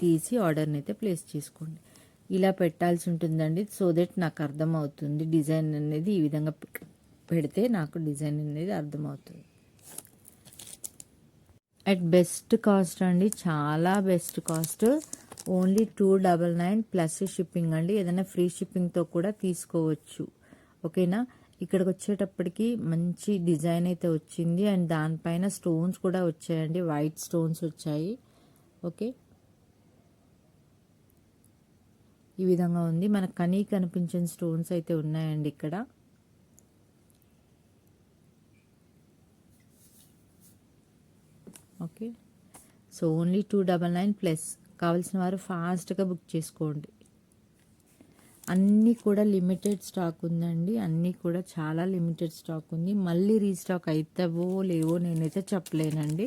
తీసి ఆర్డర్ని అయితే ప్లేస్ చేసుకోండి. ఇలా పెట్టాల్సి ఉంటుందండి, సో దట్ నాకు అర్థమవుతుంది. డిజైన్ అనేది ఈ విధంగా పెడితే నాకు డిజైన్ అనేది అర్థమవుతుంది. అట్ బెస్ట్ కాస్ట్ అండి, చాలా best cost. Only 299 plus shipping అండి. ఏదైనా ఫ్రీ షిప్పింగ్తో కూడా తీసుకోవచ్చు. ఓకేనా, ఇక్కడికి వచ్చేటప్పటికి మంచి డిజైన్ అయితే వచ్చింది అండ్ దానిపైన స్టోన్స్ కూడా వచ్చాయండి. వైట్ స్టోన్స్ వచ్చాయి. ఓకే, ఈ విధంగా ఉంది. మనకు కనిపించిన స్టోన్స్ అయితే ఉన్నాయండి ఇక్కడ. Okay, so only 299 plus. కావాల్సిన వారు ఫాస్ట్గా బుక్ చేసుకోండి. అన్నీ కూడా లిమిటెడ్ స్టాక్ ఉందండి. అన్నీ కూడా చాలా లిమిటెడ్ స్టాక్ ఉంది. మళ్ళీ రీస్టాక్ అవుతావో లేవో నేనైతే చెప్పలేనండి.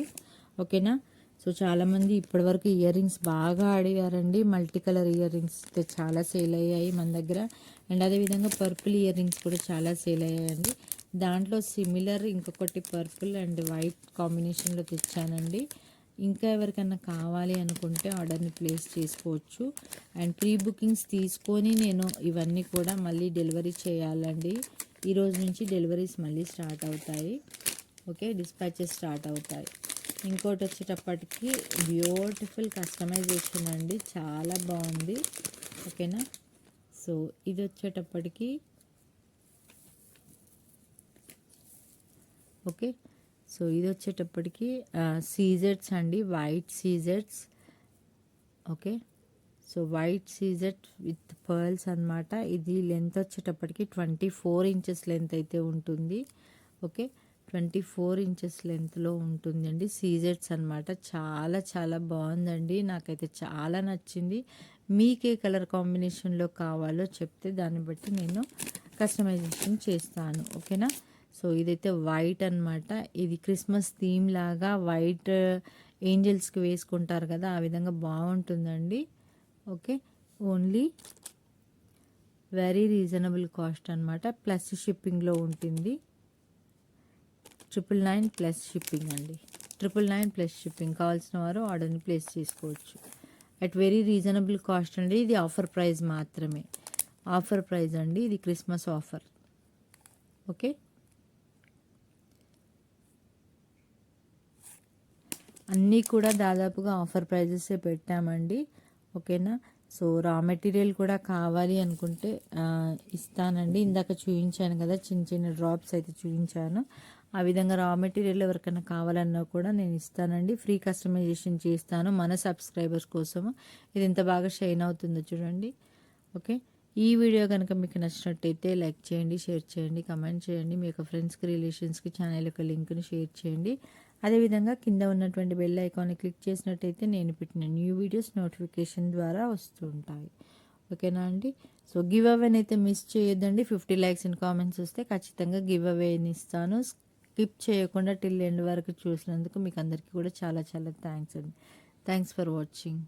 ఓకేనా, సో చాలామంది ఇప్పటివరకు ఇయర్ రింగ్స్ బాగా అడిగారండి. మల్టీ కలర్ ఇయర్ రింగ్స్ అయితే చాలా సేల్ అయ్యాయి మన దగ్గర. అండ్ అదేవిధంగా పర్పుల్ ఇయర్ రింగ్స్ కూడా చాలా సేల్ అయ్యాయండి. దాంట్లో సిమిలర్ ఇంకొకటి పర్పుల్ అండ్ వైట్ కాంబినేషన్లో తెచ్చానండి. ఇంకా ఎవరికైనా కావాలి అనుకుంటే ఆర్డర్ని ప్లేస్ చేసుకోవచ్చు. అండ్ ప్రీ బుకింగ్స్ తీసుకొని నేను ఇవన్నీ కూడా మళ్ళీ డెలివరీ చేయాలండి. ఈరోజు నుంచి డెలివరీస్ మళ్ళీ స్టార్ట్ అవుతాయి. ఓకే, డిస్పాచెస్ స్టార్ట్ అవుతాయి. ఇంకోటి వచ్చేటప్పటికి బ్యూటిఫుల్ కస్టమైజేషన్ అండి, చాలా బాగుంది. ఓకేనా, సో ఇది వచ్చేటప్పటికి ఓకే, సో ఇది వచ్చేటప్పటికి సీజెట్స్ అండి, వైట్ సీజెట్స్. ఓకే, సో వైట్ సీజెట్ విత్ పర్ల్స్ అనమాట. ఇది లెంత్ వచ్చేటప్పటికి 24 ఇంచెస్ లెంత్ అయితే ఉంటుంది. ఓకే, 24 ఇంచెస్ లెంత్లో ఉంటుందండి. సీజెట్స్ అనమాట. చాలా చాలా బాగుందండి, నాకైతే చాలా నచ్చింది. మీకే కలర్ కాంబినేషన్లో కావాలో చెప్తే దాన్ని బట్టి నేను కస్టమైజేషన్ చేస్తాను. ఓకేనా, సో ఇదైతే వైట్ అనమాట. ఇది క్రిస్మస్ థీమ్ లాగా వైట్ ఏంజల్స్కి వేసుకుంటారు కదా, ఆ విధంగా బాగుంటుందండి. Okay, only very reasonable cost అనమాట. ప్లస్ షిప్పింగ్లో ఉంటుంది. 999 ప్లస్ షిప్పింగ్ అండి. 999 ప్లస్ షిప్పింగ్. కావాల్సిన వారు ఆర్డర్ని ప్లేస్ చేసుకోవచ్చు. అట్ వెరీ రీజనబుల్ కాస్ట్ అండి. ఇది ఆఫర్ ప్రైస్ మాత్రమే. ఆఫర్ ప్రైస్ అండి, ఇది క్రిస్మస్ ఆఫర్. ఓకే, అన్నీ కూడా దాదాపుగా ఆఫర్ ప్రైజెసే పెట్టామండి. ఓకేనా, సో రా మెటీరియల్ కూడా కావాలి అనుకుంటే ఇస్తానండి. ఇందాక చూపించాను కదా, చిన్న చిన్న డ్రాప్స్ అయితే చూపించాను. ఆ విధంగా రా మెటీరియల్ ఎవరికైనా కావాలన్నా కూడా నేను ఇస్తానండి. ఫ్రీ కస్టమైజేషన్ చేస్తాను మన సబ్స్క్రైబర్స్ కోసము. ఇది ఎంత బాగా షైన్ అవుతుందో చూడండి. ఓకే, ఈ వీడియో కనుక మీకు నచ్చినట్టయితే లైక్ చేయండి, షేర్ చేయండి, కమెంట్ చేయండి. మీ యొక్క ఫ్రెండ్స్కి, రిలేషన్స్కి ఛానల్ యొక్క లింక్ని షేర్ చేయండి. అదేవిధంగా కింద ఉన్నటువంటి బెల్ ఐకాన్ని క్లిక్ చేసినట్టయితే నేను పెట్టిన న్యూ వీడియోస్ నోటిఫికేషన్ ద్వారా వస్తూ ఉంటాయి. ఓకేనా అండి, సో గివ్ అవేని అయితే మిస్ చేయొద్దండి. 50 లైక్స్ ఇన్ కామెంట్స్ వస్తే ఖచ్చితంగా గివ్ అవేని ఇస్తాను. స్కిప్ చేయకుండా టిల్ ఎండ్ వరకు చూసినందుకు మీకు అందరికీ కూడా చాలా చాలా థ్యాంక్స్ అండి. Thanks for watching.